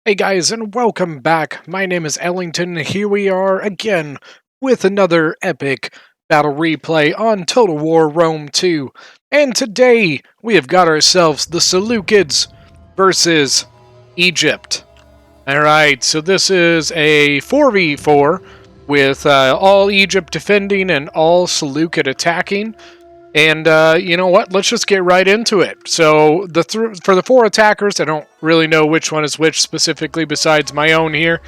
Hey guys, and welcome back. My name is Ellington. Here we are again with another epic battle replay on Total War Rome 2. And today we have got ourselves the Seleucids versus Egypt. Alright, so this is a 4v4 with all Egypt defending and all Seleucid attacking. And you know what? Let's just get right into it. So for the four attackers, I don't really know which one is which specifically besides my own here.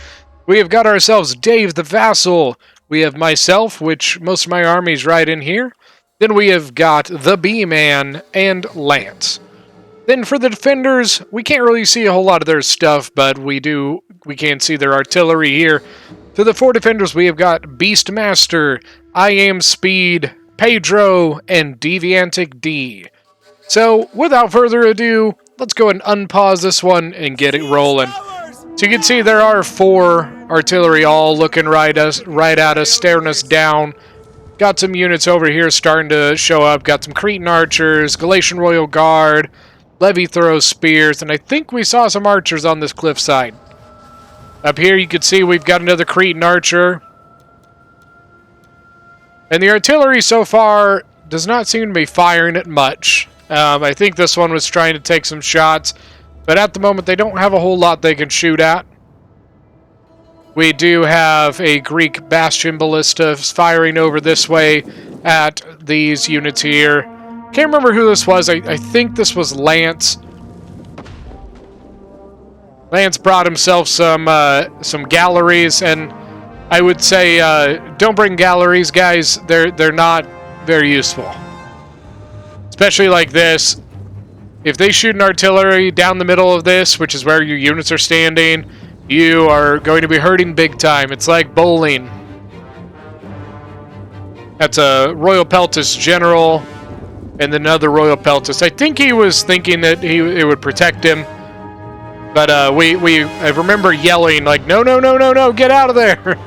We have got ourselves Dave the Vassal. We have myself, which most of my army's right in here. Then we have got the B-Man and Lance. Then for the defenders, we can't really see a whole lot of their stuff, but we can see their artillery here. For the four defenders, we have got Beastmaster, I Am Speed, Pedro, and Deviantic D. So, without further ado, let's go and unpause this one and get it rolling. So you can see there are four artillery all looking right at us, staring us down. Got some units over here starting to show up. Got some Cretan archers, Galatian Royal Guard, Levy throws spears, and I think we saw some archers on this cliffside. Up here you can see we've got another Cretan archer. And the artillery so far does not seem to be firing it much. I think this one was trying to take some shots, but at the moment they don't have a whole lot they can shoot at. We do have a Greek Bastion Ballista firing over this way at these units here. Can't remember who this was. I think this was Lance. Lance brought himself some galleries, and I would say don't bring galleries, guys. They're not very useful. Especially like this. If they shoot an artillery down the middle of this, which is where your units are standing, you are going to be hurting big time. It's like bowling. That's a Royal Peltis General and another Royal Peltis. I think he was thinking that it would protect him. But I remember yelling like, no, no, no, no, no, get out of there.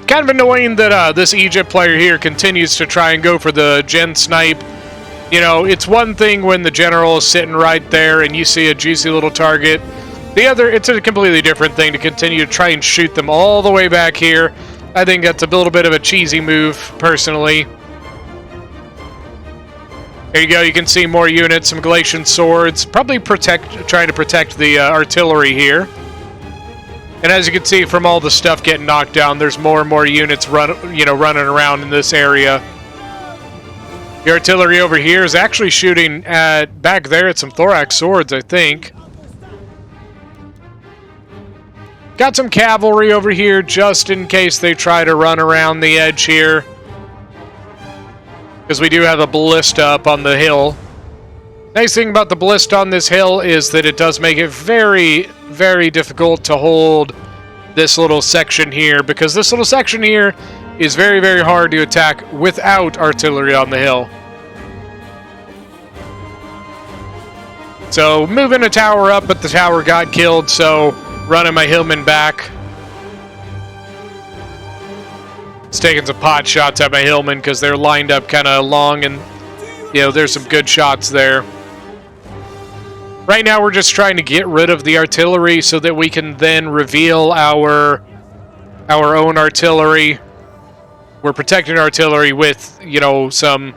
Kind of annoying that this Egypt player here continues to try and go for the gen snipe. You know, it's one thing when the general is sitting right there and you see a juicy little target. It's a completely different thing to continue to try and shoot them all the way back here. I think that's a little bit of a cheesy move, personally. There you go, you can see more units, some Galatian swords. Probably trying to protect the artillery here. And as you can see from all the stuff getting knocked down, there's more and more units running around in this area. The artillery over here is actually shooting back there at some thorax swords, I think. Got some cavalry over here just in case they try to run around the edge here. Because we do have a ballista up on the hill. Nice thing about the ballista on this hill is that it does make it very, very difficult to hold this little section here, because this little section here is very, very hard to attack without artillery on the hill. So moving a tower up, but the tower got killed, so running my hillmen back. It's taking some pot shots at my hillmen because they're lined up kind of long, and there's some good shots there. Right now we're just trying to get rid of the artillery so that we can then reveal our own artillery. We're protecting artillery with, some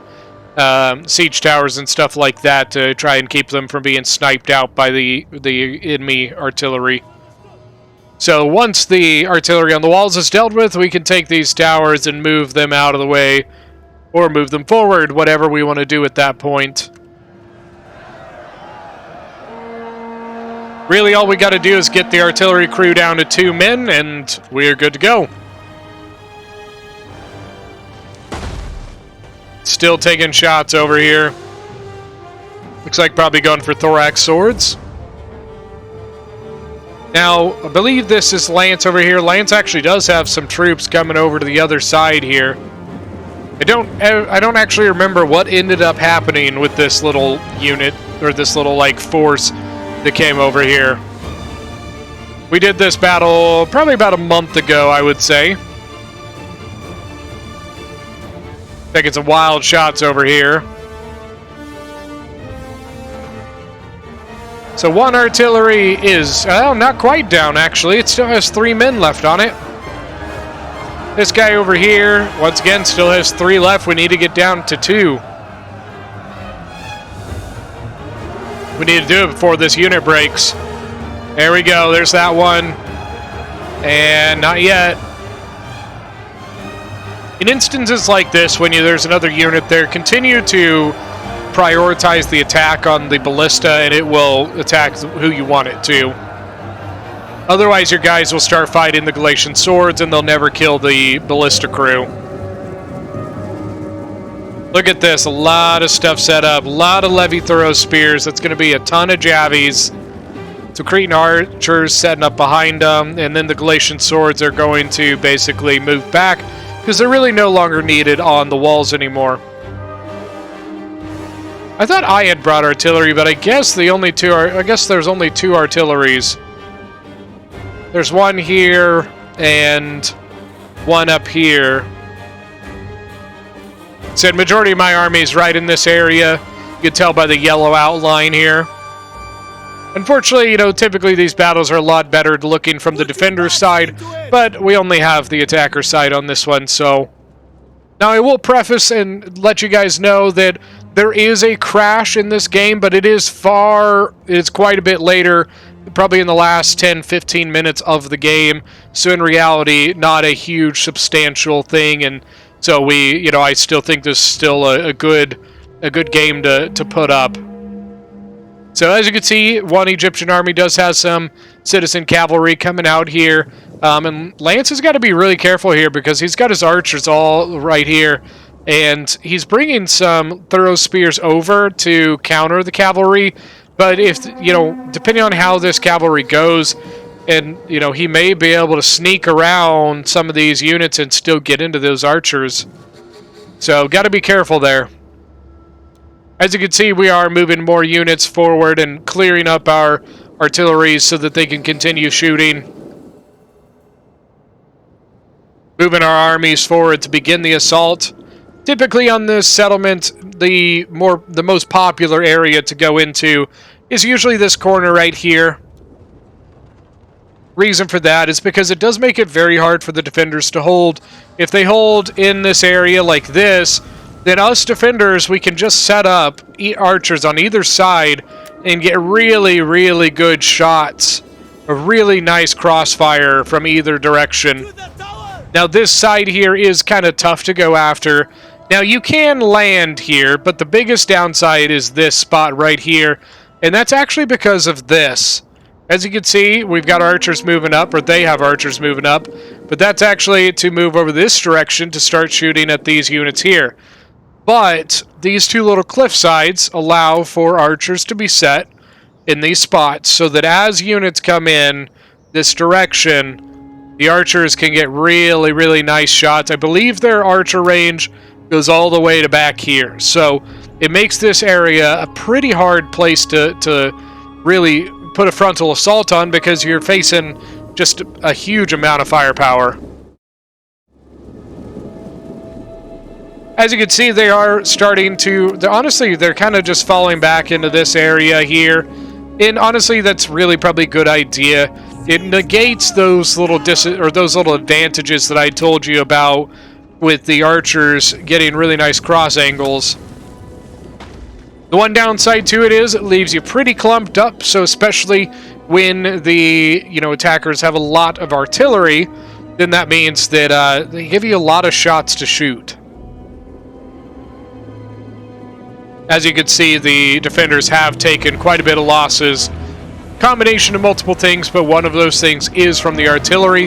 siege towers and stuff like that to try and keep them from being sniped out by the enemy artillery. So once the artillery on the walls is dealt with, we can take these towers and move them out of the way, or move them forward, whatever we want to do at that point. Really, all we got to do is get the artillery crew down to 2 men, and we're good to go. Still taking shots over here. Looks like probably going for thorax swords. Now, I believe this is Lance over here. Lance actually does have some troops coming over to the other side here. I don't actually remember what ended up happening with this little unit, or this little, force that came over here. We did this battle probably about a month ago, I would say. Taking some wild shots over here. So one artillery is, well, not quite down, actually. It still has 3 men left on it. This guy over here, once again, still has 3 left. We need to get down to 2. We need to do it before this unit breaks. There we go. There's that one. And not yet. In instances like this, when there's another unit there, continue to prioritize the attack on the ballista, and it will attack who you want it to. Otherwise, your guys will start fighting the Galatian swords, and they'll never kill the ballista crew. Look at this. A lot of stuff set up. A lot of levy throw spears. That's going to be a ton of javies. So Cretan archers setting up behind them, and then the Galatian swords are going to basically move back because they're really no longer needed on the walls anymore. I thought I had brought artillery, but I guess there's only 2 artilleries. There's one here and one up here. Said majority of my army is right in this area. You can tell by the yellow outline here. Unfortunately, typically these battles are a lot better looking from the defender's side, but we only have the attacker side on this one, so... Now, I will preface and let you guys know that there is a crash in this game, but it's quite a bit later, probably in the last 10-15 minutes of the game, so in reality, not a huge, substantial thing, and so I still think this is still a good game to put up. So as you can see, one Egyptian army does have some citizen cavalry coming out here. And Lance has got to be really careful here because he's got his archers all right here. And he's bringing some thorough spears over to counter the cavalry. But depending on how this cavalry goes, and, he may be able to sneak around some of these units and still get into those archers. So got to be careful there. As you can see, we are moving more units forward and clearing up our artillery so that they can continue shooting. Moving our armies forward to begin the assault. Typically on this settlement, the most popular area to go into is usually this corner right here. Reason for that is because it does make it very hard for the defenders to hold. If they hold in this area like this, then us defenders, we can just set up archers on either side and get really, really good shots. A really nice crossfire from either direction. Now this side here is kind of tough to go after. Now you can land here, but the biggest downside is this spot right here. And that's actually because of this. As you can see, we've got archers moving up, or they have archers moving up. But that's actually to move over this direction to start shooting at these units here. But these 2 little cliff sides allow for archers to be set in these spots so that as units come in this direction, the archers can get really, really nice shots. I believe their archer range goes all the way to back here. So it makes this area a pretty hard place to really put a frontal assault on because you're facing just a huge amount of firepower. As you can see, they are starting to... They're kind of just falling back into this area here. And honestly, that's really probably a good idea. It negates those little advantages that I told you about with the archers getting really nice cross angles. The one downside to it is it leaves you pretty clumped up, so especially when the attackers have a lot of artillery, then that means that they give you a lot of shots to shoot. As you can see, the defenders have taken quite a bit of losses. Combination of multiple things, but one of those things is from the artillery.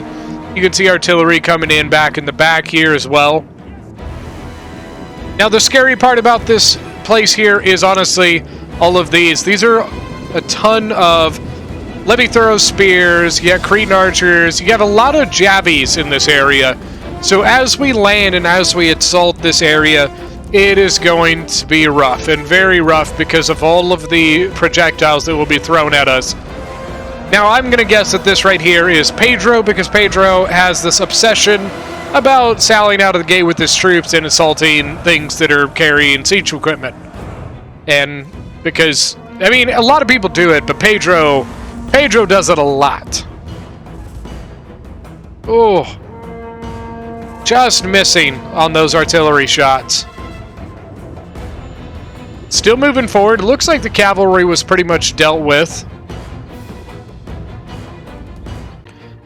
You can see artillery coming in back in the back here as well. Now the scary part about this place here is honestly all of these. These are a ton of levy throw spears, you have Cretan archers, you have a lot of javies in this area. So as we land and as we assault this area, it is going to be rough, and very rough because of all of the projectiles that will be thrown at us. Now, I'm going to guess that this right here is Pedro, because Pedro has this obsession about sallying out of the gate with his troops and assaulting things that are carrying siege equipment. And because I mean, a lot of people do it, but Pedro does it a lot. Oh, just missing on those artillery shots. Still moving forward. Looks like the cavalry was pretty much dealt with.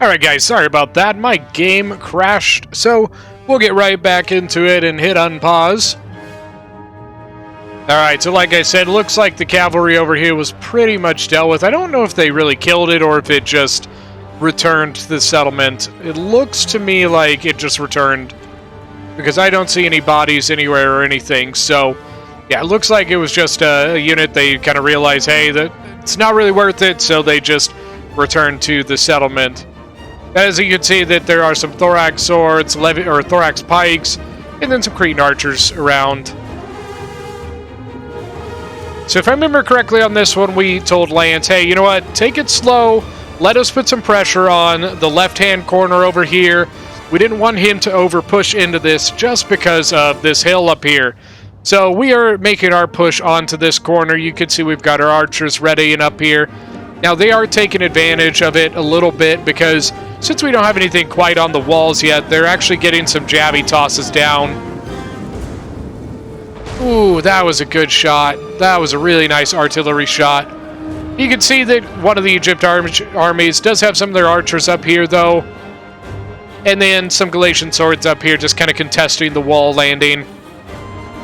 Alright guys, sorry about that. My game crashed, so we'll get right back into it and hit unpause. Alright, so like I said, looks like the cavalry over here was pretty much dealt with. I don't know if they really killed it or if it just returned to the settlement. It looks to me like it just returned, because I don't see any bodies anywhere or anything. So yeah, it looks like it was just a unit. They kind of realized, hey, that it's not really worth it, so they just returned to the settlement. As you can see, that there are some thorax swords, thorax pikes, and then some Cretan archers around. So if I remember correctly on this one, we told Lance, hey, you know what, take it slow, let us put some pressure on the left-hand corner over here. We didn't want him to over-push into this just because of this hill up here. So we are making our push onto this corner. You can see we've got our archers ready and up here. Now they are taking advantage of it a little bit because since we don't have anything quite on the walls yet, they're actually getting some jabby tosses down. Ooh, that was a good shot. That was a really nice artillery shot. You can see that one of the Egypt armies does have some of their archers up here, though. And then some Galatian swords up here just kind of contesting the wall landing.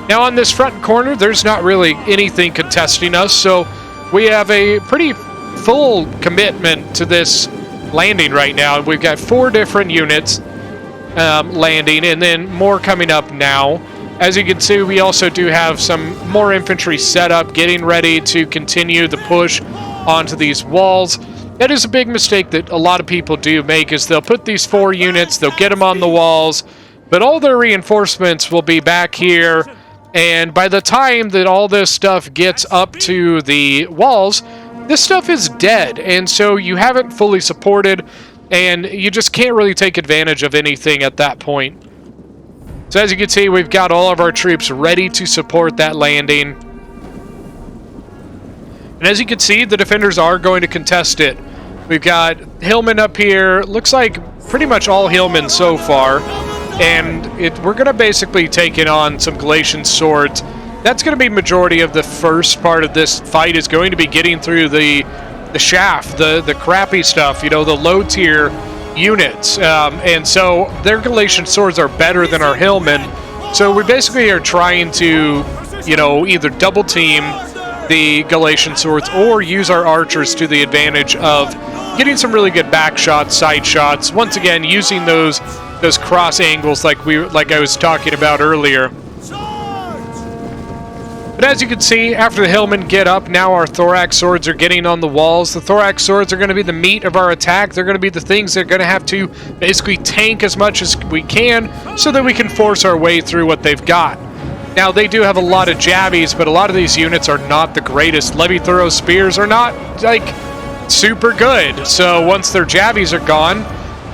Now on this front corner, there's not really anything contesting us, so we have a pretty full commitment to this landing right now. We've got 4 different units landing, and then more coming up now. As you can see, we also do have some more infantry set up, getting ready to continue the push onto these walls. That is a big mistake that a lot of people do make, is they'll put these 4 units, they'll get them on the walls, but all their reinforcements will be back here, and by the time that all this stuff gets up to the walls, this stuff is dead, and so you haven't fully supported, and you just can't really take advantage of anything at that point. So as you can see, we've got all of our troops ready to support that landing. And as you can see, the defenders are going to contest it. We've got hillmen up here. Looks like pretty much all hillmen so far. And we're going to basically take it on some Galatian swords. That's going to be majority of the first part of this fight, is going to be getting through the shaft, the crappy stuff, you know, the low tier units. And so their Galatian swords are better than our hillmen. So we basically are trying to, you know, either double team the Galatian swords or use our archers to the advantage of getting some really good back shots, side shots. Once again, using those cross angles like I was talking about earlier. But as you can see, after the hillmen get up, now our thorax swords are getting on the walls. The thorax swords are going to be the meat of our attack. They're going to be the things that are going to have to basically tank as much as we can so that we can force our way through what they've got. Now, they do have a lot of jabbies, but a lot of these units are not the greatest. Levy throw spears are not, like, super good. So once their jabbies are gone,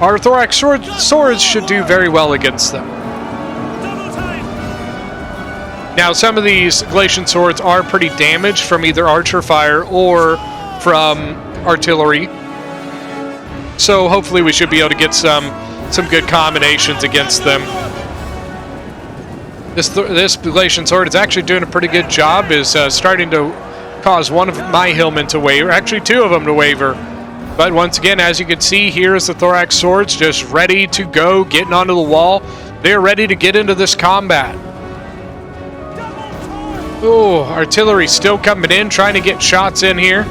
our thorax swords should do very well against them. Now, some of these Galatian swords are pretty damaged from either archer fire or from artillery. So hopefully we should be able to get some good combinations against them. This Galatian sword is actually doing a pretty good job, is starting to cause one of my hillmen to waver, actually 2 of them to waver. But once again, as you can see, here is the thorax swords just ready to go, getting onto the wall. They're ready to get into this combat. Oh, artillery still coming in, trying to get shots in here.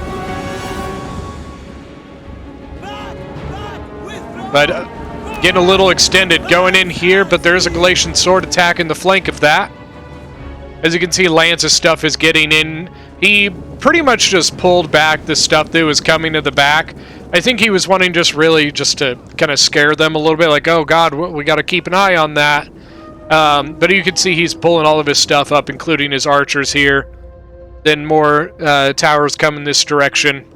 But getting a little extended going in here, but there's a Galatian sword attacking the flank of that. As you can see, Lance's stuff is getting in. He pretty much just pulled back the stuff that was coming to the back. I think he was wanting just to kind of scare them a little bit, like, oh god, we got to keep an eye on that. But you can see he's pulling all of his stuff up, including his archers here. Then more towers come in this direction.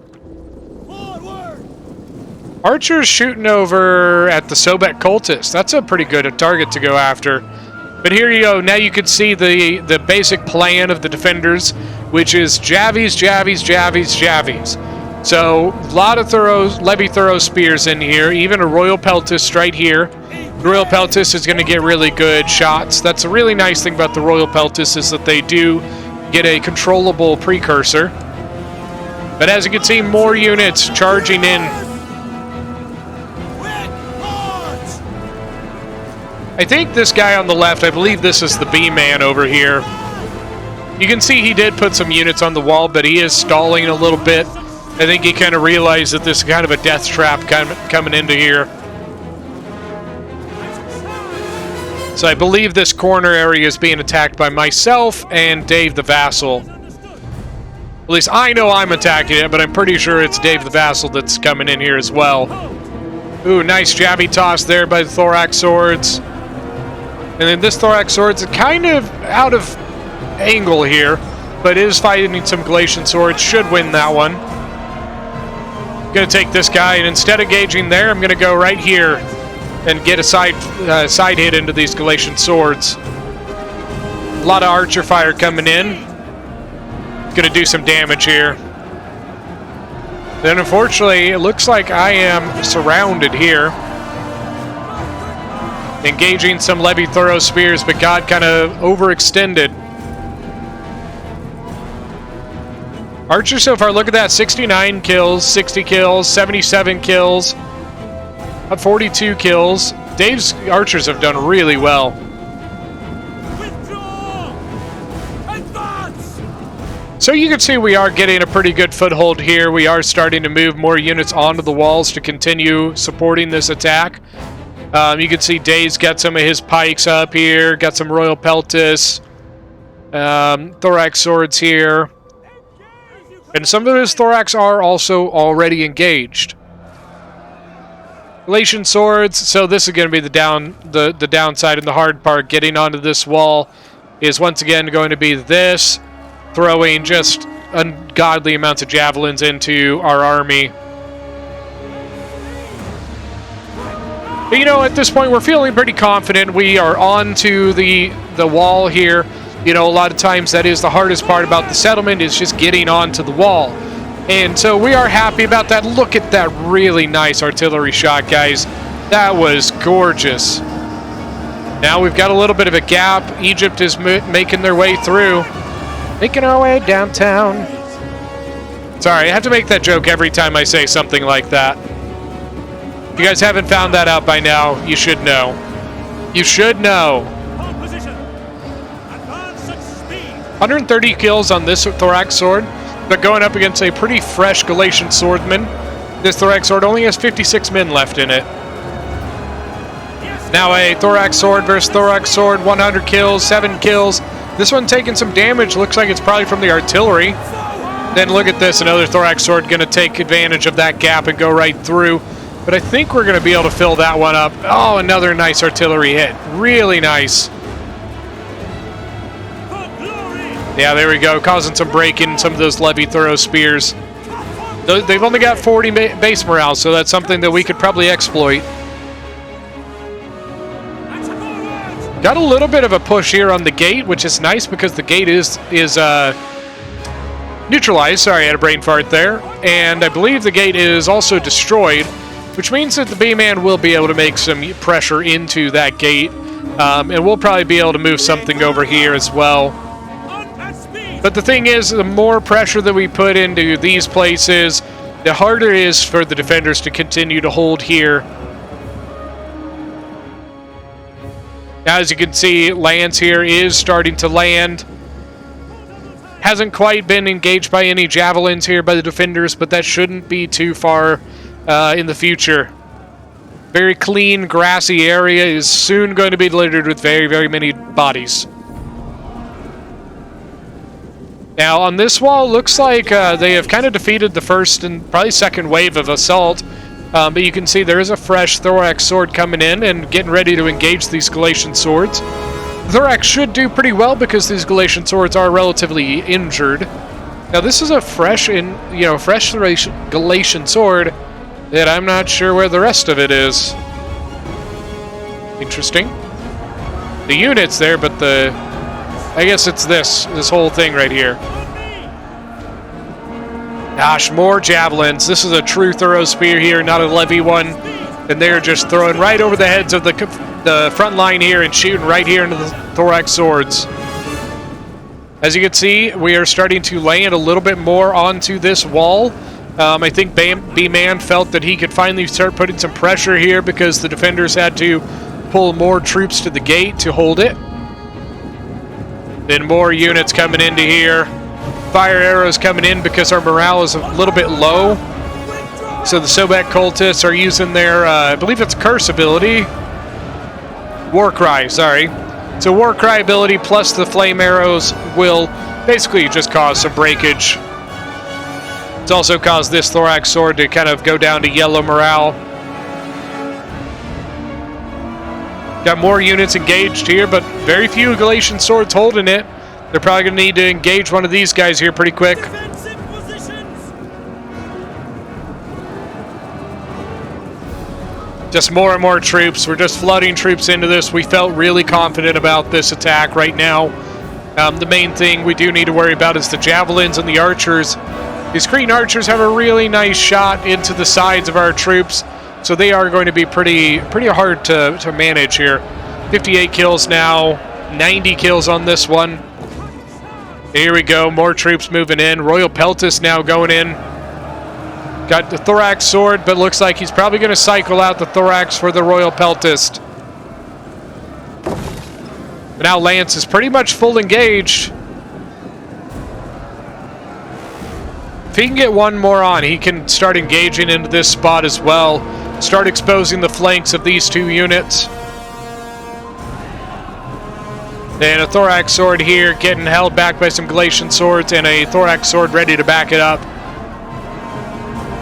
Archers shooting over at the Sobek cultists. That's a pretty good target to go after. But here you go. Now you can see the basic plan of the defenders. which is Javies, Javies, Javies, Javies. So, a lot of Levy Thorough spears in here, even a Royal Peltist right here. The Royal Peltist is going to get really good shots. That's a really nice thing about the Royal Peltist is that they do get a controllable precursor. But as you can see, more units charging in. I think this guy on the left, I believe this is the B-man over here. You can see he did put some units on the wall, but he is stalling a little bit. I think he kind of realized that this is kind of a death trap coming into here. So I believe this corner area is being attacked by myself and Dave the Vassal. At least I know I'm attacking it, but I'm pretty sure it's Dave the Vassal that's coming in here as well. Ooh, nice jabby toss there by the Thorax Swords. And then this Thorax Swords is kind of out of angle here, but is fighting some Galatian Swords. Should win that one. Going to take this guy, and instead of engaging there, I'm going to go right here and get a side hit into these Galatian Swords. A lot of archer fire coming in. Going to do some damage here. Then unfortunately, it looks like I am surrounded here. Engaging some Levy Thorough spears, but got kind of overextended. Archer so far, look at that, 69 kills, 60 kills, 77 kills, 42 kills. Dave's archers have done really well. So you can see we are getting a pretty good foothold here. We are starting to move more units onto the walls to continue supporting this attack. You can see Dave's got some of his pikes up here, got some Royal Peltists, Thorax Swords here. And some of his Thorax are also already engaged. Galatian Swords, so this is going to be the downside and the hard part. Getting onto this wall is once again going to be this, throwing just ungodly amounts of javelins into our army. But, you know, at this point, we're feeling pretty confident. We are onto the wall here. You know, a lot of times that is the hardest part about the settlement is just getting onto the wall. And so we are happy about that. Look at that really nice artillery shot, guys. That was gorgeous. Now we've got a little bit of a gap. Egypt is making their way through. Making our way downtown. Sorry, I have to make that joke every time I say something like that. If you guys haven't found that out by now, you should know. You should know. 130 kills on this Thorax Sword, but going up against a pretty fresh Galatian Swordman. This Thorax Sword only has 56 men left in it. Now a Thorax Sword versus Thorax Sword, 100 kills, 7 kills. This one taking some damage, looks like it's probably from the artillery. Then look at this, another Thorax Sword going to take advantage of that gap and go right through. But I think we're going to be able to fill that one up. Oh, another nice artillery hit. Really nice. Yeah, there we go. Causing some break in some of those Levy Thorough spears. They've only got 40 base morale, so that's something that we could probably exploit. Got a little bit of a push here on the gate, which is nice because the gate is neutralized. Sorry, I had a brain fart there. And I believe the gate is also destroyed, which means that the B-Man will be able to make some pressure into that gate. And we'll probably be able to move something over here as well. But the thing is, the more pressure that we put into these places, the harder it is for the defenders to continue to hold here. Now, as you can see, Lance here is starting to land. Hasn't quite been engaged by any javelins here by the defenders, but that shouldn't be too far in the future. Very clean, grassy area is soon going to be littered with very, very many bodies. Now, on this wall, looks like they have kind of defeated the first and probably second wave of assault. But you can see there is a fresh Thorax Sword coming in and getting ready to engage these Galatian Swords. The Thorax should do pretty well because these Galatian Swords are relatively injured. Now, this is a fresh Galatian Sword that I'm not sure where the rest of it is. Interesting. The unit's there, but I guess it's this whole thing right here. Gosh, more javelins. This is a true thorough spear here, not a levy one. And they're just throwing right over the heads of the front line here and shooting right here into the thorax swords. As you can see, we are starting to land a little bit more onto this wall. I think B-Man felt that he could finally start putting some pressure here because the defenders had to pull more troops to the gate to hold it. Then more units coming into here. Fire arrows coming in because our morale is a little bit low. So the Sobek cultists are using their, I believe it's curse ability. War Cry, sorry. So War Cry ability plus the flame arrows will basically just cause some breakage. It's also caused this thorax sword to kind of go down to yellow morale. Got more units engaged here, but very few Galatian swords holding it. They're probably going to need to engage one of these guys here pretty quick. Just more and more troops. We're just flooding troops into this. We felt really confident about this attack right now. The main thing we do need to worry about is the javelins and the archers. These Cretan archers have a really nice shot into the sides of our troops, so they are going to be pretty hard to manage here. 58 kills now, 90 kills on this one. Here we go, more troops moving in. Royal Peltis now going in. Got the thorax sword, but looks like he's probably going to cycle out the thorax for the Royal Peltist. But now Lance is pretty much full engaged. If he can get one more on, he can start engaging into this spot as well. Start exposing the flanks of these two units. And a thorax sword here getting held back by some Galatian swords and a thorax sword ready to back it up.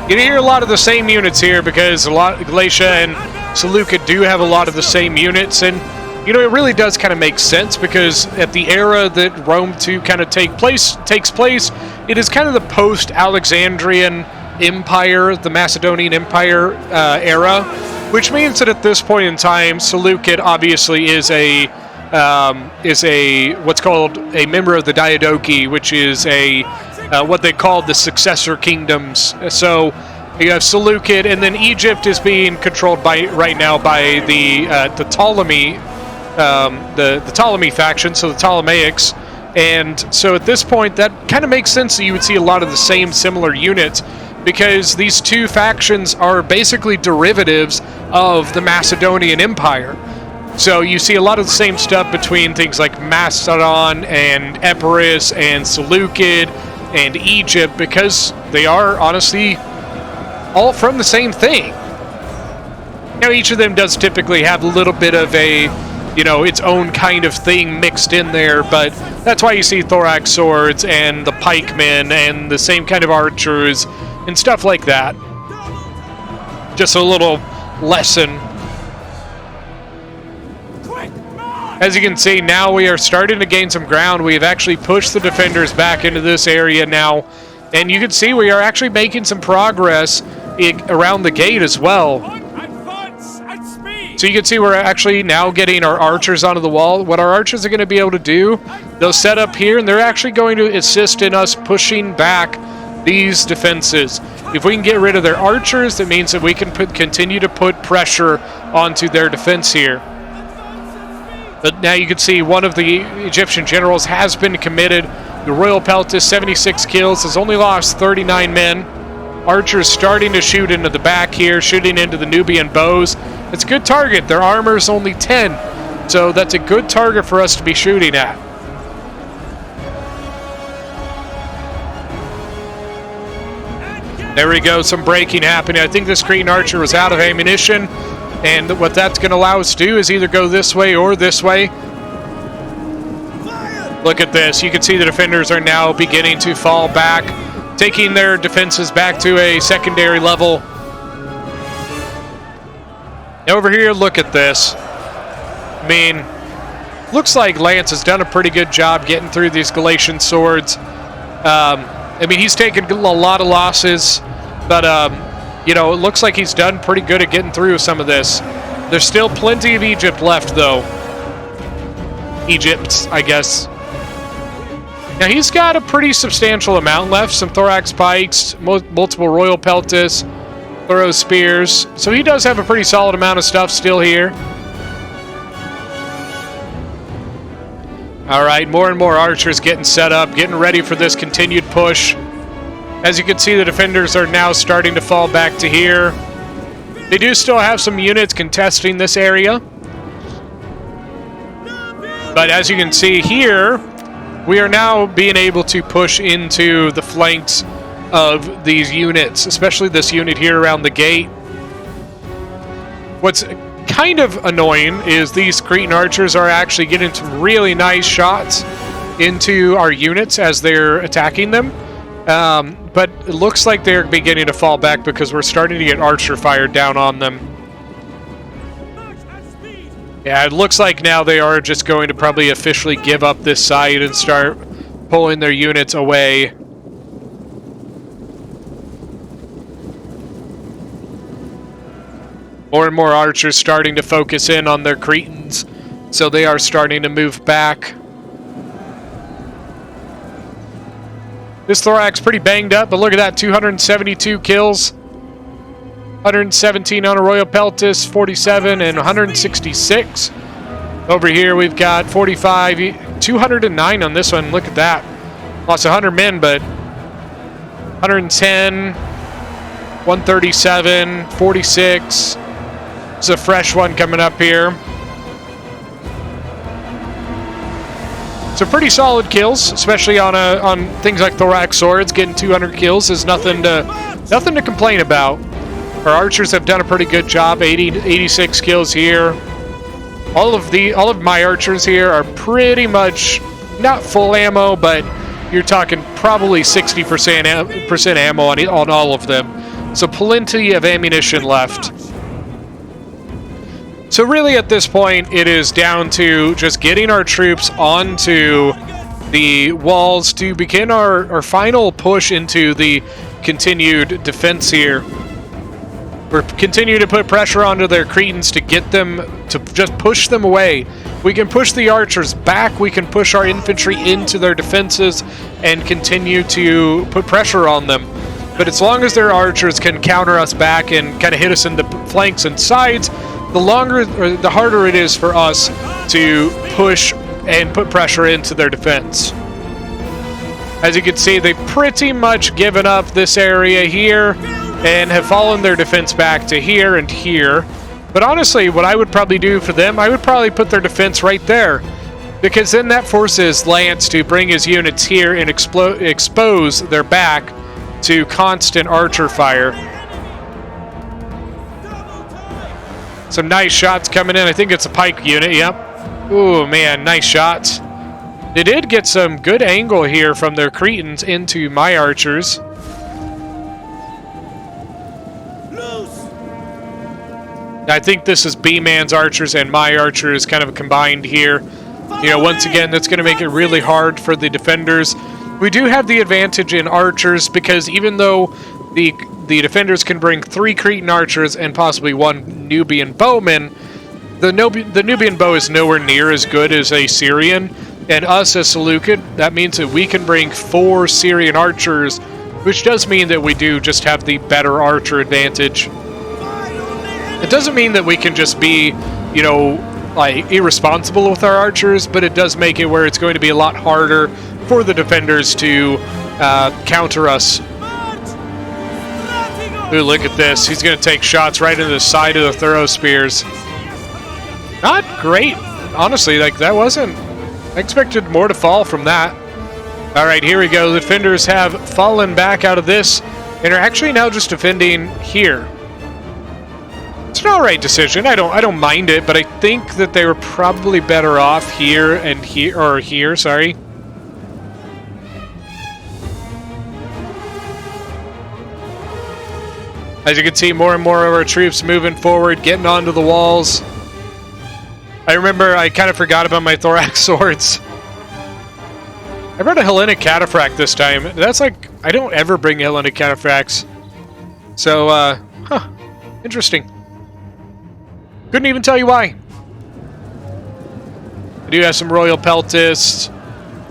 You hear a lot of the same units here because Galatia and Seleucid do have a lot of the same units, and you know it really does kind of make sense because at the era that Rome 2 kind of takes place, it is kind of the post-Alexandrian Empire, the Macedonian Empire era, which means that at this point in time, Seleucid obviously is a what's called a member of the Diadochi, which is a what they called the successor kingdoms. So you have Seleucid, and then Egypt is being controlled right now by the Ptolemy, the Ptolemy faction, so the Ptolemaics. And so at this point, that kind of makes sense that you would see a lot of the same similar units, because these two factions are basically derivatives of the Macedonian Empire. So you see a lot of the same stuff between things like Macedon and Epirus and Seleucid and Egypt, because they are honestly all from the same thing. Now each of them does typically have a little bit of a, its own kind of thing mixed in there, but that's why you see thorax swords and the pikemen and the same kind of archers and stuff like that. Just a little lesson. As you can see, now we are starting to gain some ground. We have actually pushed the defenders back into this area now. And you can see we are actually making some progress around the gate as well. So you can see we're actually now getting our archers onto the wall. What our archers are going to be able to do, they'll set up here, and they're actually going to assist in us pushing back these defenses. If we can get rid of their archers, that means that we can continue to put pressure onto their defense here. But now you can see one of the Egyptian generals has been committed. The Royal Peltis, 76 kills, has only lost 39 men. Archers starting to shoot into the back here, shooting into the Nubian bows. It's a good target. Their armor's only 10, so that's a good target for us to be shooting at. There we go, some breaking happening. I think this Cretan archer was out of ammunition. And what that's going to allow us to do is either go this way or this way. Look at this. You can see the defenders are now beginning to fall back, taking their defenses back to a secondary level. Over here, look at this. I mean, looks like Lance has done a pretty good job getting through these Galatian swords. I mean, he's taken a lot of losses, but it looks like he's done pretty good at getting through some of this. There's still plenty of Egypt left, though. Egypt, I guess. Now he's got a pretty substantial amount left. Some thorax pikes, multiple royal peltis, thorough spears. So he does have a pretty solid amount of stuff still here. All right, more and more archers getting set up, getting ready for this continued push. As you can see, the defenders are now starting to fall back to here. They do still have some units contesting this area. But as you can see here, we are now being able to push into the flanks of these units, especially this unit here around the gate. What's kind of annoying is these Cretan archers are actually getting some really nice shots into our units as they're attacking them. But it looks like they're beginning to fall back because we're starting to get archer fire down on them. Yeah, it looks like now they are just going to probably officially give up this side and start pulling their units away. More and more archers starting to focus in on their Cretans, so they are starting to move back. This thorax pretty banged up, but look at that, 272 kills. 117 on a Royal Peltis, 47 and 166. Over here we've got 45, 209 on this one. Look at that. Lost 100 men, but 110, 137, 46. There's a fresh one coming up here. So pretty solid kills, especially on things like thorax swords. Getting 200 kills is nothing to complain about. Our archers have done a pretty good job. 86 kills here. All of my archers here are pretty much not full ammo, but you're talking probably 60% ammo on all of them. So plenty of ammunition left. So really at this point, it is down to just getting our troops onto the walls to begin our final push into the continued defense here. We're continuing to put pressure onto their Cretans to get them to just push them away. We can push the archers back, we can push our infantry into their defenses and continue to put pressure on them. But as long as their archers can counter us back and kind of hit us in the flanks and sides, the harder it is for us to push and put pressure into their defense. As you can see, they've pretty much given up this area here and have fallen their defense back to here and here. But honestly, what I would probably do for them, I would probably put their defense right there, because then that forces Lance to bring his units here and expose their back to constant archer fire. Some nice shots coming in. I think it's a pike unit, yep. Ooh, man, nice shots. They did get some good angle here from their Cretans into my archers. I think this is B-Man's archers and my archers kind of combined here. You know, once again, that's going to make it really hard for the defenders. We do have the advantage in archers because even though the defenders can bring 3 Cretan archers and possibly 1 Nubian bowman, the Nubian bow is nowhere near as good as a Syrian. And us as Seleucid, that means that we can bring 4 Syrian archers, which does mean that we do just have the better archer advantage. It doesn't mean that we can just be, you know, like irresponsible with our archers, but it does make it where it's going to be a lot harder for the defenders to counter us. Ooh, look at this. He's going to take shots right into the side of the thorough spears. Not great. Honestly, like that wasn't... I expected more to fall from that. All right, here we go. The defenders have fallen back out of this and are actually now just defending here. It's an alright decision. I don't mind it, but I think that they were probably better off here and here, or here, sorry. As you can see, more and more of our troops moving forward, getting onto the walls. I remember I kind of forgot about my thorax swords. I brought a Hellenic Cataphract this time. That's like, I don't ever bring Hellenic Cataphracts. So, interesting. Couldn't even tell you why. I do have some Royal Peltists.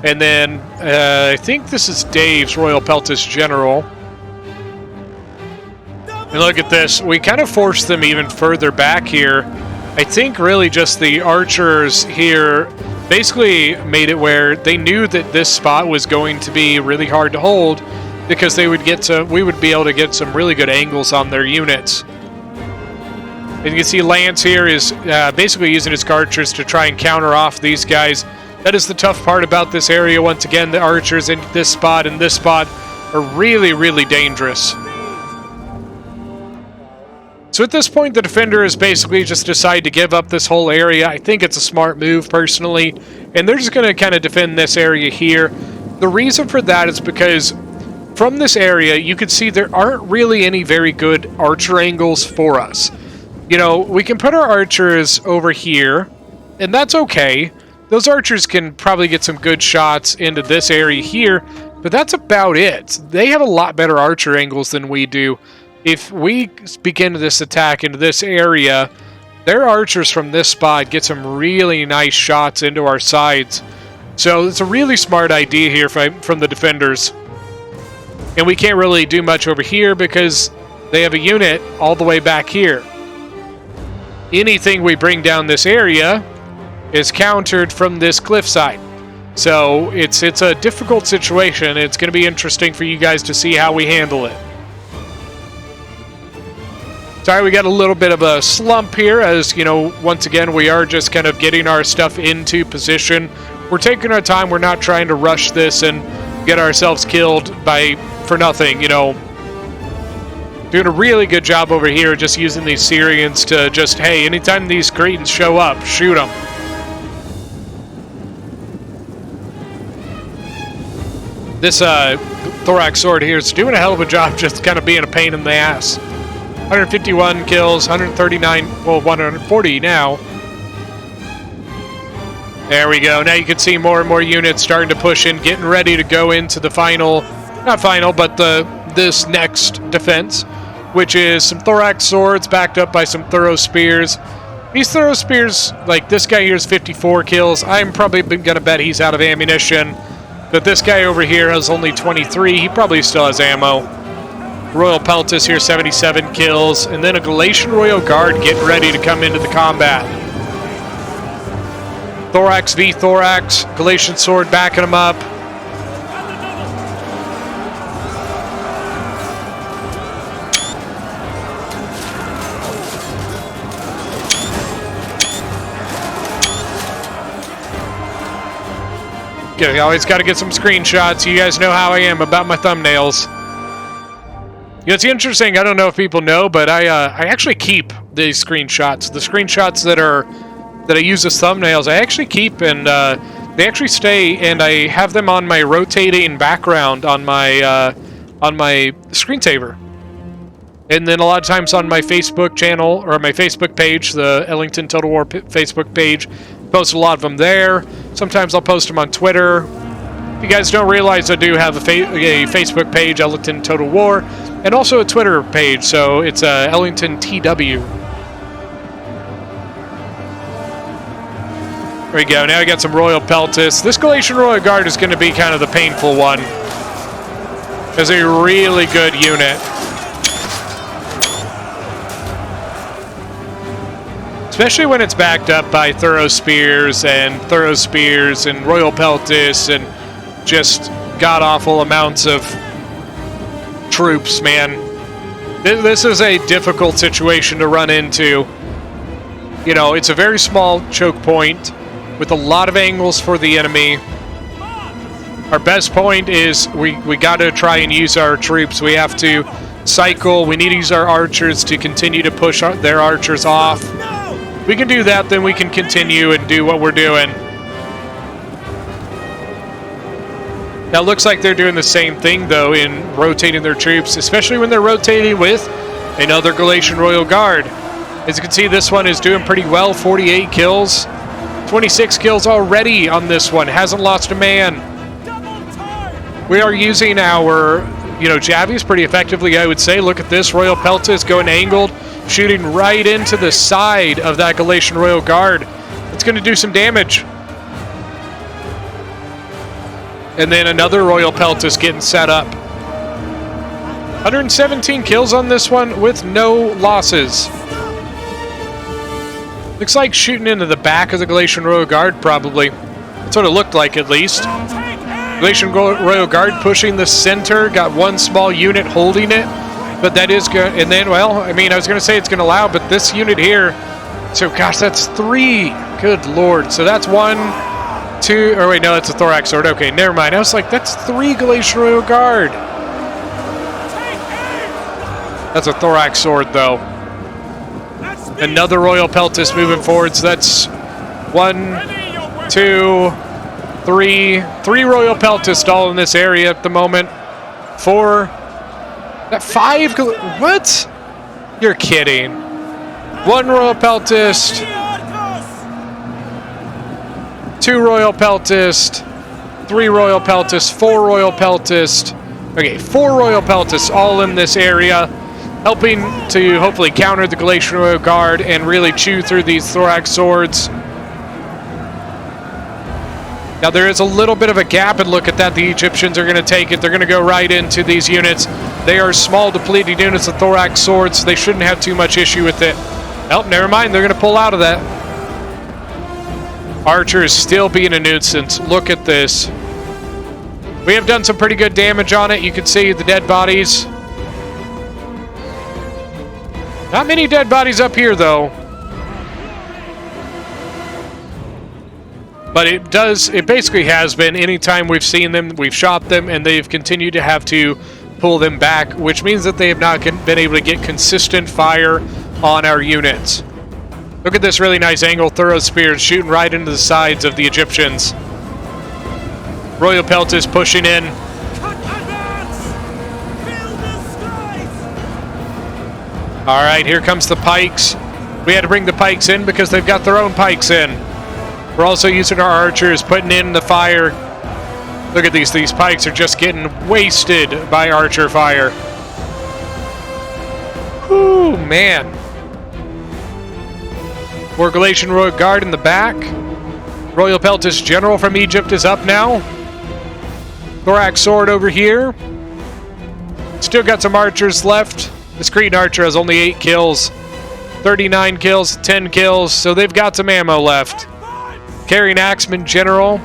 And then I think this is Dave's Royal Peltis General. And look at this. We kind of forced them even further back here. I think really just the archers here basically made it where they knew that this spot was going to be really hard to hold because we would be able to get some really good angles on their units. And you can see Lance here is basically using his archers to try and counter off these guys. That is the tough part about this area. Once again, the archers in this spot and this spot are really, really dangerous. So at this point, the defenders basically just decide to give up this whole area. I think it's a smart move, personally. And they're just going to kind of defend this area here. The reason for that is because from this area, you can see there aren't really any very good archer angles for us. You know, we can put our archers over here, and that's okay. Those archers can probably get some good shots into this area here, but that's about it. They have a lot better archer angles than we do. If we begin this attack into this area, their archers from this spot get some really nice shots into our sides. So it's a really smart idea here from the defenders. And we can't really do much over here because they have a unit all the way back here. Anything we bring down this area is countered from this cliffside. So it's a difficult situation. It's going to be interesting for you guys to see how we handle it. Sorry, we got a little bit of a slump here as, you know, once again, we are just kind of getting our stuff into position. We're taking our time. We're not trying to rush this and get ourselves killed for nothing, you know. Doing a really good job over here just using these Syrians to just, hey, anytime these Cretans show up, shoot them. This thorax sword here is doing a hell of a job just kind of being a pain in the ass. 151 kills, 139, well, 140 now. There we go. Now you can see more and more units starting to push in, getting ready to go into the final, not final, but this next defense, which is some thorax swords backed up by some thorough spears. These thorough spears, like this guy here is 54 kills. I'm probably going to bet he's out of ammunition. But this guy over here has only 23. He probably still has ammo. Royal Peltis here, 77 kills. And then a Galatian Royal Guard getting ready to come into the combat. Thorax v Thorax. Galatian Sword backing him up. You always got to get some screenshots. You guys know how I am about my thumbnails. You know, it's interesting. I don't know if people know, but I actually keep these screenshots. The screenshots that I use as thumbnails, I actually keep, and they actually stay. And I have them on my rotating background on my screensaver. And then a lot of times on my Facebook channel or my Facebook page, the Ellington Total War Facebook page, post a lot of them there. Sometimes I'll post them on Twitter. If you guys don't realize, I do have a Facebook page, Ellington Total War, and also a Twitter page, so it's Ellington TW. There we go. Now we got some Royal Peltis. This Galatian Royal Guard is going to be kind of the painful one. It's a really good unit. Especially when it's backed up by thorough spears and Royal Peltis and just god-awful amounts of troops, man. This is a difficult situation to run into. You know, it's a very small choke point with a lot of angles for the enemy. Our best point is we got to try and use our troops. We have to cycle. We need to use our archers to continue to push their archers off. We can do that, then we can continue and do what we're doing. Now, it looks like they're doing the same thing, though, in rotating their troops, especially when they're rotating with another Galatian Royal Guard. As you can see, this one is doing pretty well, 48 kills. 26 kills already on this one, hasn't lost a man. We are using our, jabbies pretty effectively, I would say. Look at this, Royal Peltis going angled, shooting right into the side of that Galatian Royal Guard. It's going to do some damage. And then another Royal Peltis getting set up. 117 kills on this one with no losses. Looks like shooting into the back of the Galatian Royal Guard, probably. That's what it looked like, at least. Galatian Royal Guard pushing the center, got one small unit holding it. But that is good. And then, well, I mean, I was going to say it's going to allow, but this unit here, so gosh, that's 3. Good Lord. So that's 1, 2, or wait, no, that's a thorax sword. Okay, never mind. I was like, that's 3 Galatian Royal Guard. That's a thorax sword, though. Another Royal Peltis moving forward, so that's 1, 2, 3. 3 Royal Peltis all in this area at the moment. 4. That 5? What? You're kidding. 1 Royal Peltist. 2 Royal Peltist. 3 Royal Peltist. 4 Royal Peltist. Okay, 4 Royal Peltists all in this area, helping to hopefully counter the Galatian Royal Guard and really chew through these thorax swords. Now there is a little bit of a gap, and look at that. The Egyptians are going to take it. They're going to go right into these units. They are small, depleted units of thorax swords. So they shouldn't have too much issue with it. Oh, never mind. They're going to pull out of that. Archer is still being a nuisance. Look at this. We have done some pretty good damage on it. You can see the dead bodies. Not many dead bodies up here, though. But it basically has been. Anytime we've seen them, we've shot them, and they've continued to have to pull them back, which means that they have not been able to get consistent fire on our units. Look at this really nice angle thorough spears shooting right into the sides of the Egyptians. Royal Peltis pushing in. All right, here comes the pikes. We had to bring the pikes in because they've got their own pikes in. We're also using our archers, putting in the fire. Look at these pikes are just getting wasted by archer fire. Whew, man. More Galatian Royal Guard in the back. Royal Peltis General from Egypt is up now. Thorax sword over here. Still got some archers left. This Cretan archer has only 8 kills. 39 kills, 10 kills, so they've got some ammo left. Carrying Axeman General.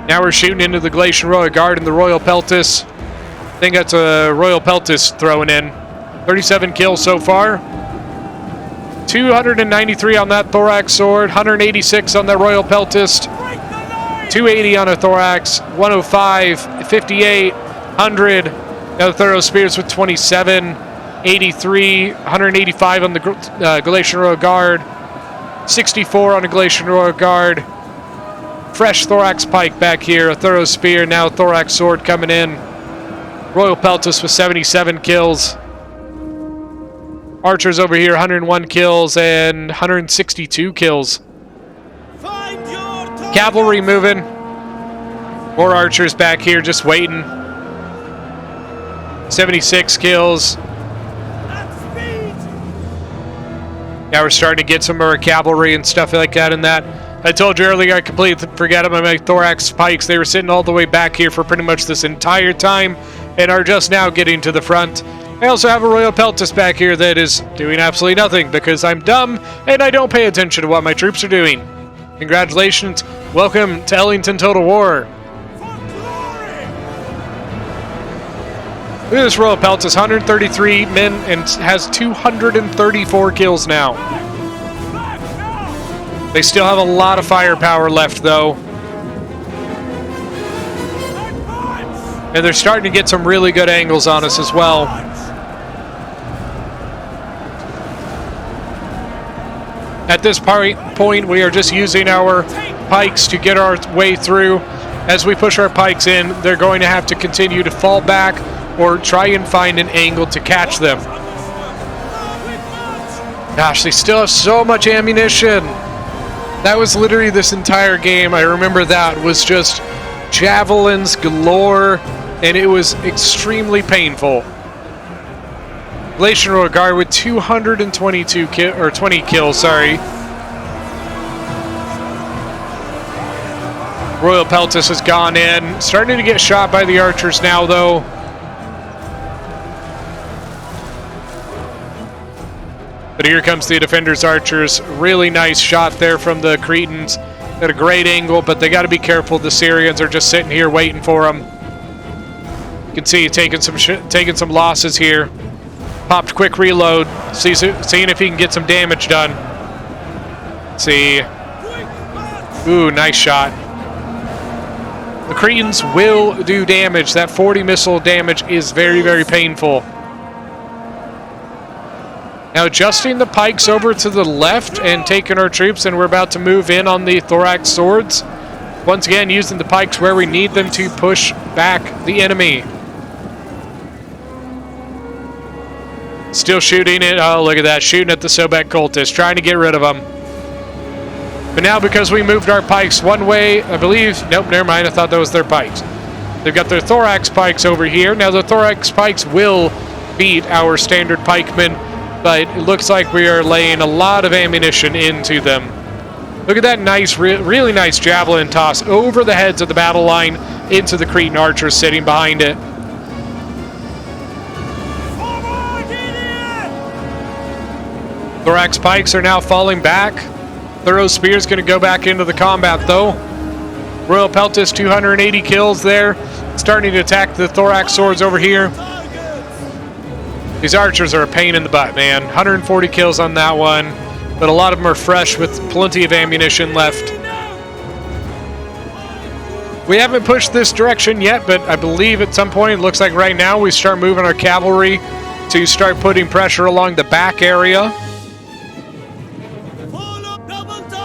Now we're shooting into the Galatian Royal Guard and the Royal Peltis. I think that's a Royal Peltis throwing in. 37 kills so far. 293 on that thorax sword. 186 on that Royal Peltis. 280 on a thorax. 105, 58, 100. Now the thorough spears with 27. 83, 185 on the Galatian Royal Guard. 64 on a Galatian Royal Guard. Fresh thorax pike back here. A thorough spear. Now thorax sword coming in. Royal Peltis with 77 kills. Archers over here, 101 kills and 162 kills. Cavalry moving. More archers back here just waiting. 76 kills. Now we're starting to get some of our cavalry and stuff like that in that. I told you earlier I completely forgot about my thorax pikes. They were sitting all the way back here for pretty much this entire time and are just now getting to the front. I also have a Royal Peltis back here that is doing absolutely nothing because I'm dumb and I don't pay attention to what my troops are doing. Congratulations. Welcome to Ellington Total War. Look at this Royal Peltis, 133 men and has 234 kills now. They still have a lot of firepower left, though. And they're starting to get some really good angles on us as well. At this point, we are just using our pikes to get our way through. As we push our pikes in, they're going to have to continue to fall back or try and find an angle to catch them. Gosh, they still have so much ammunition. That was literally this entire game. I remember that was just javelins galore, and it was extremely painful. Galatian Royal Guard with 222 20 kills, sorry. Royal Peltis has gone in. Starting to get shot by the archers now, though. But here comes the defenders' archers. Really nice shot there from the Cretans. At a great angle, but they got to be careful. The Syrians are just sitting here waiting for them. You can see taking some losses here. Popped quick reload, seeing if he can get some damage done. Let's see. Ooh, nice shot. The Cretans will do damage. That 40 missile damage is very, very painful. Now adjusting the pikes over to the left and taking our troops, and we're about to move in on the thorax swords. Once again, using the pikes where we need them to push back the enemy. Still shooting it. Oh, look at that. Shooting at the Sobek cultists, trying to get rid of them. But now because we moved our pikes one way, I believe... Nope, never mind. I thought that was their pikes. They've got their thorax pikes over here. Now the thorax pikes will beat our standard pikemen, but it looks like we are laying a lot of ammunition into them. Look at that nice, really nice javelin toss over the heads of the battle line into the Cretan archers sitting behind it. Thorax pikes are now falling back. Thorough Spear's going to go back into the combat, though. Royal Peltis, 280 kills there. Starting to attack the thorax swords over here. These archers are a pain in the butt, man. 140 kills on that one, but a lot of them are fresh with plenty of ammunition left. We haven't pushed this direction yet, but I believe at some point, it looks like right now, we start moving our cavalry to start putting pressure along the back area.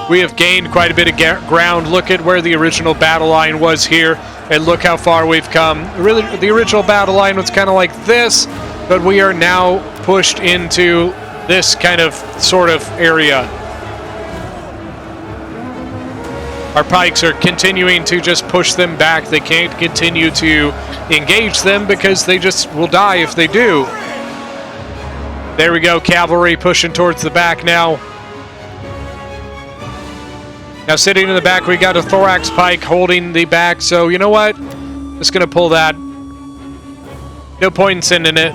We have gained quite a bit of ground. Look at where the original battle line was here, and look how far we've come. Really, the original battle line was kind of like this, but we are now pushed into this kind of sort of area. Our pikes are continuing to just push them back. They can't continue to engage them because they just will die if they do. There we go, cavalry pushing towards the back now. Now sitting in the back, we got a thorax pike holding the back, so you know what? Just gonna pull that. No point in sending it.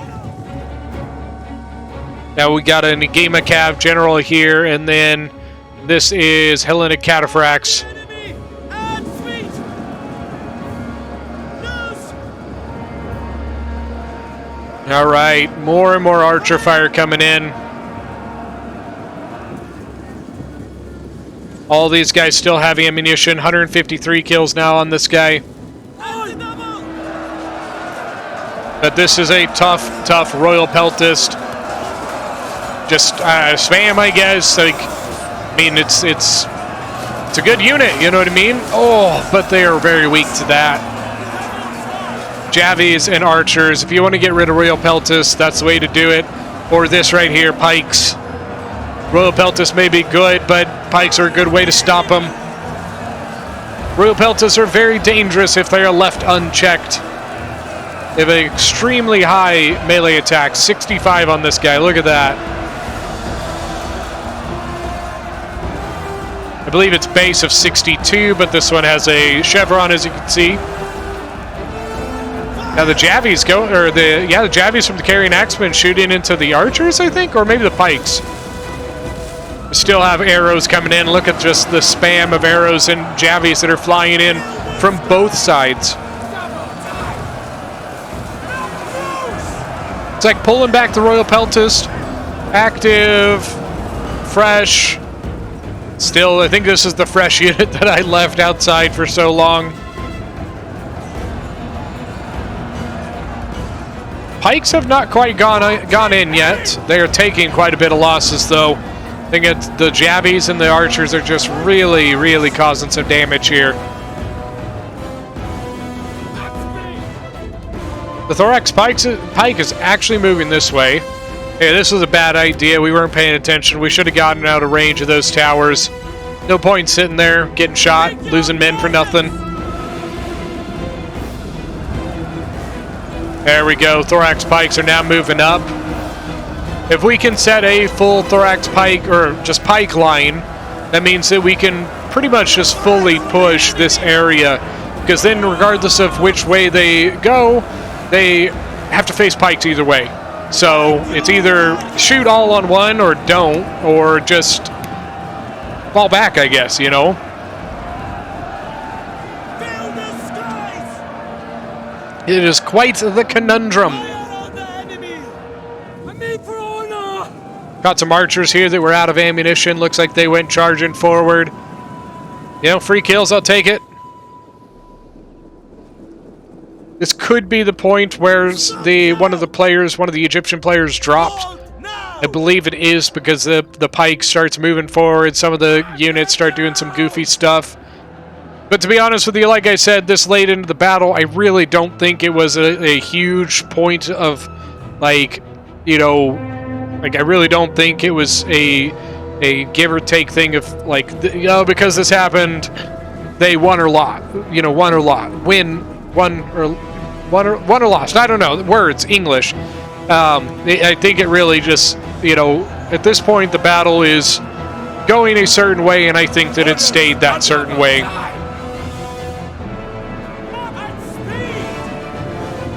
Now we got an Igema Cav General here, and then this is Hellenic Cataphracts. All right, more and more archer fire coming in. All these guys still have ammunition. 153 kills now on this guy. But this is a tough Royal Peltist. Just spam, I guess. Like, I mean, it's a good unit. You know what I mean? Oh, but they are very weak to that. Javies and archers. If you want to get rid of Royal Peltis, that's the way to do it. Or this right here, pikes. Royal Peltis may be good, but pikes are a good way to stop them. Royal Peltis are very dangerous if they are left unchecked. They have an extremely high melee attack, 65 on this guy. Look at that. I believe it's base of 62, but this one has a chevron, as you can see. Now the Javies the Javies from the Carrying Axemen shooting into the archers, I think, or maybe the pikes. We still have arrows coming in. Look at just the spam of arrows and Javies that are flying in from both sides. It's like pulling back the Royal Peltist. Active, fresh. Still, I think this is the fresh unit that I left outside for so long. Pikes have not quite gone in yet. They are taking quite a bit of losses, though. I think it's the Javies and the archers are just really causing some damage here. The Thorax Pike is actually moving this way. Hey, this was a bad idea. We weren't paying attention. We should have gotten out of range of those towers. No point sitting there, getting shot, losing men for nothing. There we go. Thorax Pikes are now moving up. If we can set a full Thorax Pike, or just Pike line, that means that we can pretty much just fully push this area, because then regardless of which way they go, they have to face pikes either way. So it's either shoot all on one or don't, or just fall back, I guess, you know? It is quite the conundrum. Got some archers here that were out of ammunition. Looks like they went charging forward. You know, free kills, I'll take it. This could be the point where one of the Egyptian players dropped. I believe it is, because the pike starts moving forward. Some of the units start doing some goofy stuff. But to be honest with you, like I said, this late into the battle, I really don't think it was a huge point of, like, you know, like, I really don't think it was a give or take thing of, like, you know, because this happened, they won or lost. You know, won or lost. Won or lost. I don't know. Words, English. I think it really just, you know, at this point, the battle is going a certain way, and I think that it stayed that certain way.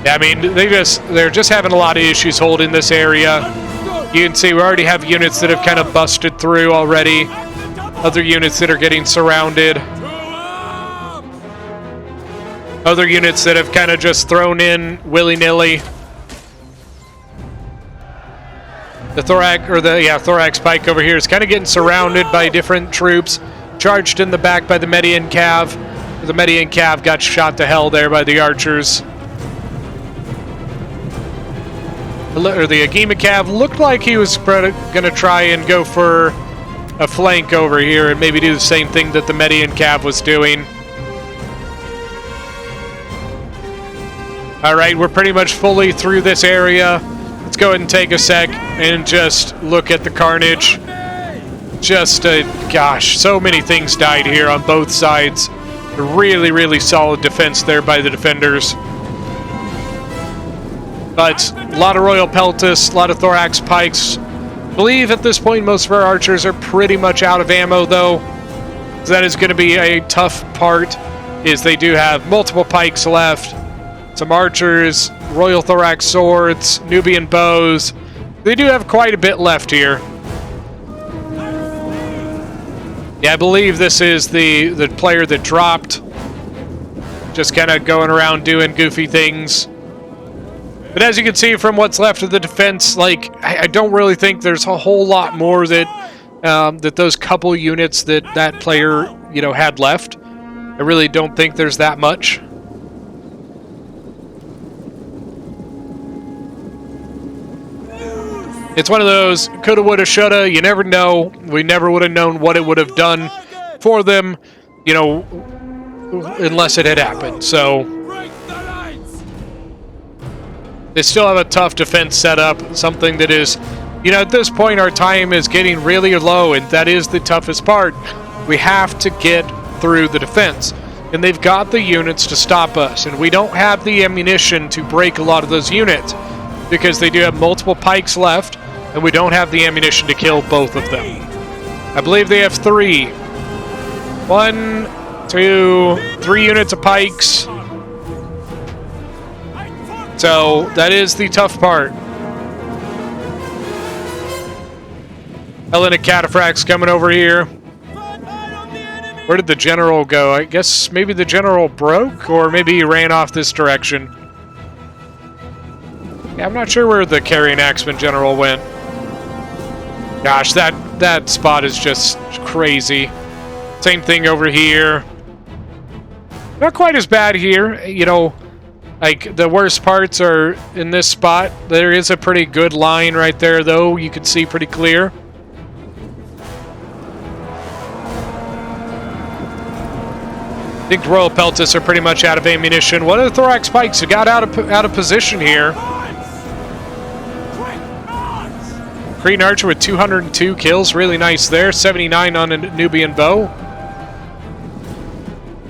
I mean, they're just having a lot of issues holding this area. You can see we already have units that have kind of busted through already. Other units that are getting surrounded. Other units that have kind of just thrown in willy-nilly. The thorax pike over here is kind of getting surrounded by different troops. Charged in the back by the Median Cav. The Median Cav got shot to hell there by the archers. The Agima Cav looked like he was going to try and go for a flank over here and maybe do the same thing that the Median Cav was doing. Alright, we're pretty much fully through this area. Let's go ahead and take a sec and just look at the carnage. Just, gosh, so many things died here on both sides. A really, really solid defense there by the defenders. But a lot of Royal Peltis, a lot of Thorax Pikes. I believe at this point most of our archers are pretty much out of ammo, though. So that is going to be a tough part, is they do have multiple pikes left. Some archers, Royal Thorax Swords, Nubian Bows. They do have quite a bit left here. Yeah, I believe this is the player that dropped. Just kind of going around doing goofy things. But as you can see from what's left of the defense, like, I don't really think there's a whole lot more that that those couple units that player, you know, had left. I really don't think there's that much. It's one of those coulda, woulda, shoulda. You never know. We never would have known what it would have done for them, you know, unless it had happened. So they still have a tough defense setup, something that is, you know, at this point our time is getting really low, and that is the toughest part. We have to get through the defense, and they've got the units to stop us, and we don't have the ammunition to break a lot of those units, because they do have multiple pikes left, and we don't have the ammunition to kill both of them. I believe they have 3. 1, 2, 3 units of pikes. So that is the tough part. Hellenic Cataphracts coming over here. Where did the general go? I guess maybe the general broke, or maybe he ran off this direction. Yeah, I'm not sure where the carrying axeman general went. Gosh, that spot is just crazy. Same thing over here. Not quite as bad here, you know. Like, the worst parts are in this spot. There is a pretty good line right there, though. You can see pretty clear. I think the Royal Peltis are pretty much out of ammunition. One of the Thorax Pikes who got out of position here. Cretan Archer with 202 kills. Really nice there. 79 on a Nubian Bow.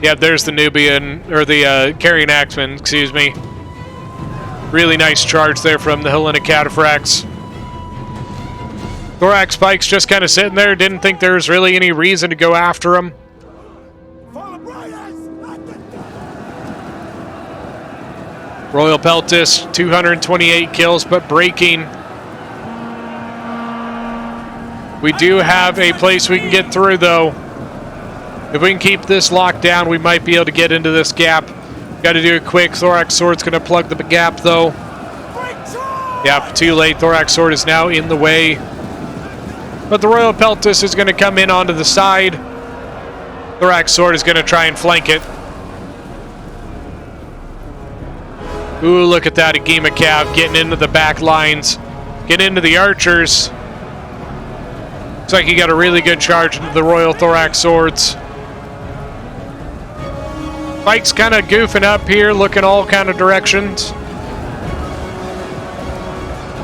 Yeah, there's the Nubian, or the Carrying Axeman, excuse me. Really nice charge there from the Hellenic Cataphracts. Thorax Pike's just kind of sitting there. Didn't think there was really any reason to go after him. Royal Peltis, 228 kills, but breaking. We do have a place we can get through, though. If we can keep this locked down, we might be able to get into this gap. Got to do it quick. Thorax Sword's going to plug the gap, though. Yep, too late. Thorax Sword is now in the way. But the Royal Peltis is going to come in onto the side. Thorax Sword is going to try and flank it. Ooh, look at that. Agema Cav getting into the back lines. Getting into the archers. Looks like he got a really good charge into the Royal Thorax Swords. Pike's kind of goofing up here, looking all kind of directions.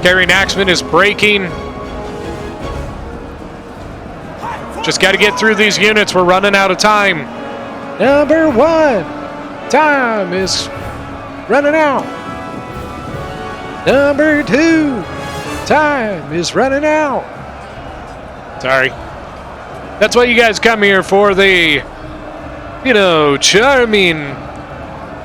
Carrying Axeman is breaking. Just got to get through these units. We're running out of time. Number 1. Time is running out. Number 2. Time is running out. Sorry. That's what you guys come here for, the, charming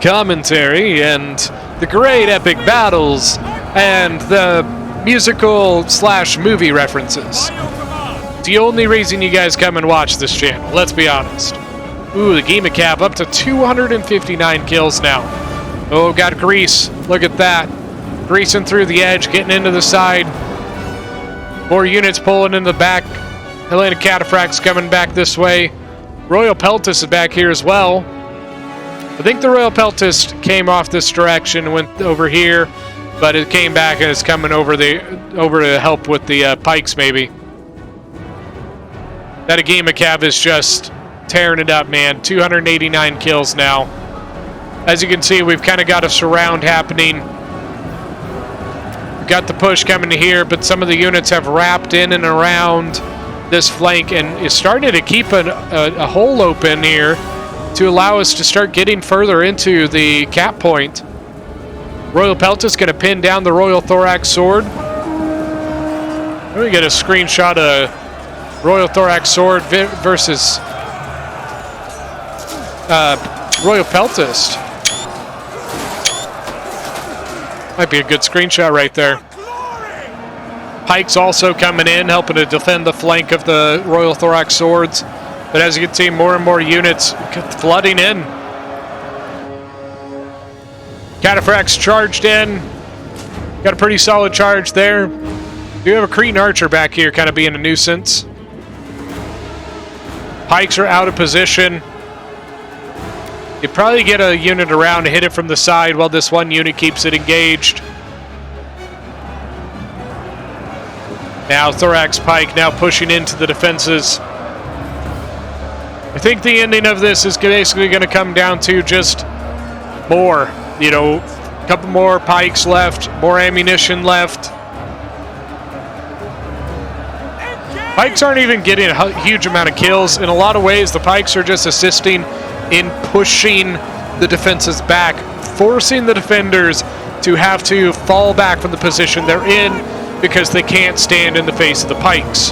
commentary and the great epic battles and the musical/movie references. It's the only reason you guys come and watch this channel, let's be honest. Ooh, the Agema Cav up to 259 kills now. Oh, got Grease. Look at that. Greasing through the edge, getting into the side. More units pulling in the back. Helena Cataphract's coming back this way. Royal Peltis is back here as well. I think the Royal Peltis came off this direction and went over here, but it came back and it's coming over to help with the pikes, maybe. That Agema Cav is just tearing it up, man. 289 kills now. As you can see, we've kind of got a surround happening. We've got the push coming to here, but some of the units have wrapped in and around this flank and is starting to keep a hole open here to allow us to start getting further into the cap point. Royal Peltis going to pin down the Royal Thorax Sword. Let me get a screenshot of Royal Thorax Sword versus Royal Peltis. Might be a good screenshot right there. Pike's also coming in, helping to defend the flank of the Royal Thorax Swords. But as you can see, more and more units flooding in. Cataphract's charged in. Got a pretty solid charge there. Do have a Cretan Archer back here kind of being a nuisance. Pikes are out of position. You probably get a unit around to hit it from the side while this one unit keeps it engaged. Now Thorax Pike now pushing into the defenses. I think the ending of this is basically going to come down to just more, a couple more pikes left, more ammunition left. Pikes aren't even getting a huge amount of kills. In a lot of ways, the pikes are just assisting in pushing the defenses back, forcing the defenders to have to fall back from the position they're in, because they can't stand in the face of the pikes.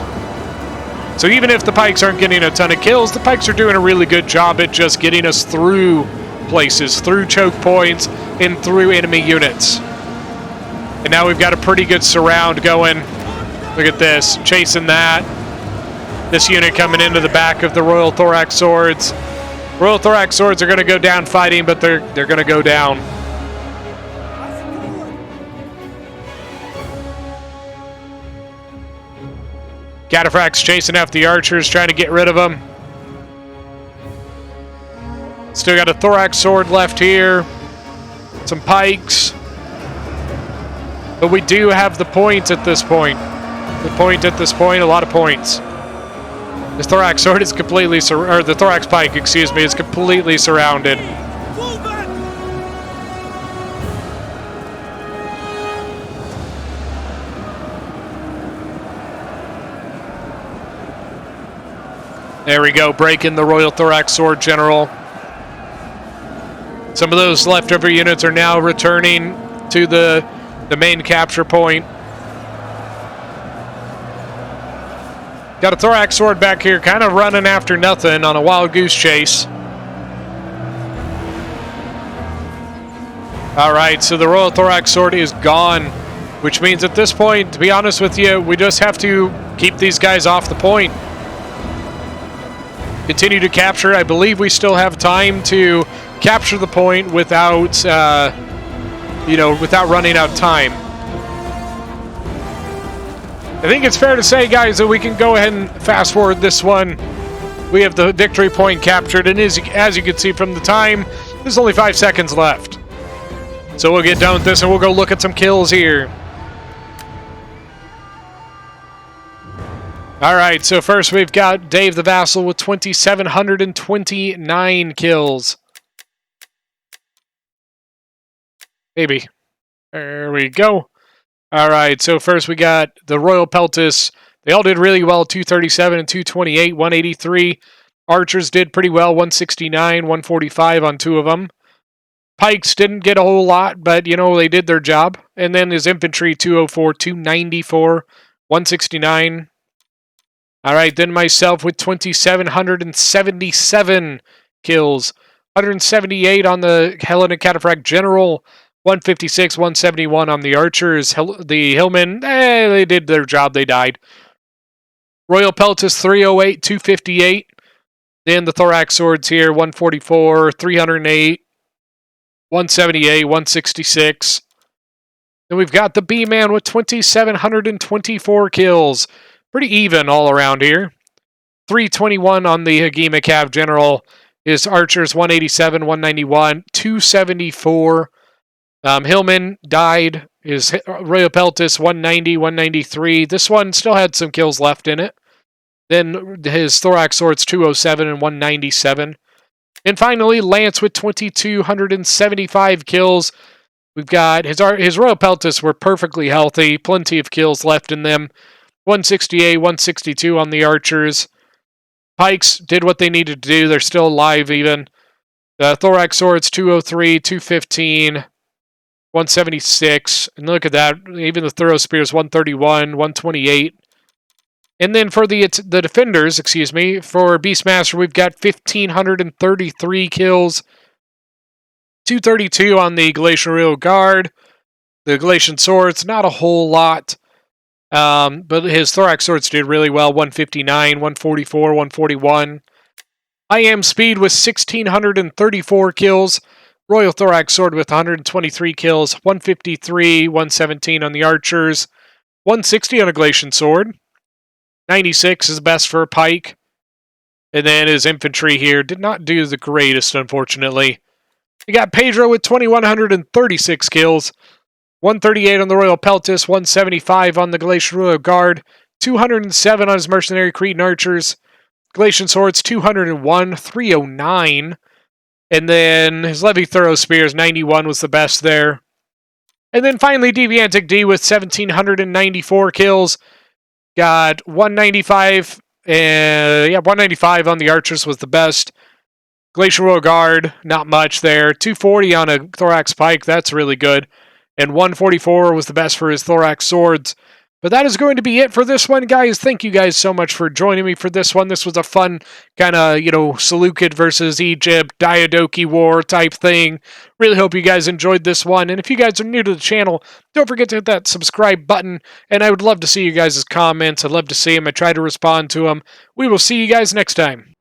So even if the pikes aren't getting a ton of kills, the pikes are doing a really good job at just getting us through places, through choke points, and through enemy units. And now we've got a pretty good surround going. Look at this, chasing that. This unit coming into the back of the Royal Thorax Swords. Royal Thorax Swords are going to go down fighting, but they're going to go down. Cataphract's chasing after the archers, trying to get rid of them. Still got a Thorax Sword left here. Some pikes. But we do have the points at this point. A lot of points. The Thorax Sword is completely, or the Thorax Pike, excuse me, is completely surrounded. There we go, breaking the Royal Thorax Sword General. Some of those leftover units are now returning to the main capture point. Got a thorax sword back here, kind of running after nothing on a wild goose chase. Alright, so the Royal Thorax Sword is gone, which means at this point, to be honest with you, we just have to keep these guys off the point. Continue to capture. I believe we still have time to capture the point without, without running out of time. I think it's fair to say, guys, that we can go ahead and fast forward this one. We have the victory point captured, and as you can see from the time, there's only 5 seconds left. So we'll get done with this and we'll go look at some kills here. Alright, so first we've got Dave the Vassal with 2,729 kills. Maybe. There we go. Alright, so first we got the Royal Peltis. They all did really well, 237 and 228, 183. Archers did pretty well, 169, 145 on 2 of them. Pikes didn't get a whole lot, but, they did their job. And then his infantry, 204, 294, 169. All right, then myself with 2,777 kills. 178 on the Hellenic Cataphract General. 156, 171 on the Archers. The Hillmen, they did their job. They died. Royal Peltis, 308, 258. Then the Thorax Swords here, 144, 308. 178, 166. Then we've got the B-Man with 2,724 kills. Pretty even all around here. 321 on the Hagima Cav General. His Archers, 187, 191, 274. Hillman died. His Royal Peltis, 190, 193. This one still had some kills left in it. Then his Thorax Swords, 207 and 197. And finally, Lance with 2,275 kills. We've got his Royal Peltis were perfectly healthy. Plenty of kills left in them. 168, 162 on the Archers. Pikes did what they needed to do. They're still alive even. The Thorax Swords, 203, 215, 176. And look at that. Even the Thorough Spears, 131, 128. And then for the defenders, for Beastmaster, we've got 1,533 kills. 232 on the Galatian Royal Guard. The Galatian Swords, not a whole lot. But his Thorax Swords did really well. 159, 144, 141. I Am Speed with 1,634 kills. Royal Thorax Sword with 123 kills. 153, 117 on the Archers. 160 on a Galatian Sword. 96 is best for a Pike. And then his infantry here did not do the greatest, unfortunately. We got Pedro with 2,136 kills. 138 on the Royal Peltis, 175 on the Galatian Royal Guard, 207 on his Mercenary Cretan Archers. Galatian Swords, 201, 309. And then his Levy Thorough Spears, 91 was the best there. And then finally, Deviantic D with 1,794 kills. Got 195, 195 on the Archers was the best. Glacial Royal Guard, not much there. 240 on a Thorax Pike, that's really good. And 144 was the best for his Thorax Swords. But that is going to be it for this one, guys. Thank you guys so much for joining me for this one. This was a fun kind of, Seleucid versus Egypt, Diadochi war type thing. Really hope you guys enjoyed this one. And if you guys are new to the channel, don't forget to hit that subscribe button. And I would love to see you guys' comments. I'd love to see them. I try to respond to them. We will see you guys next time.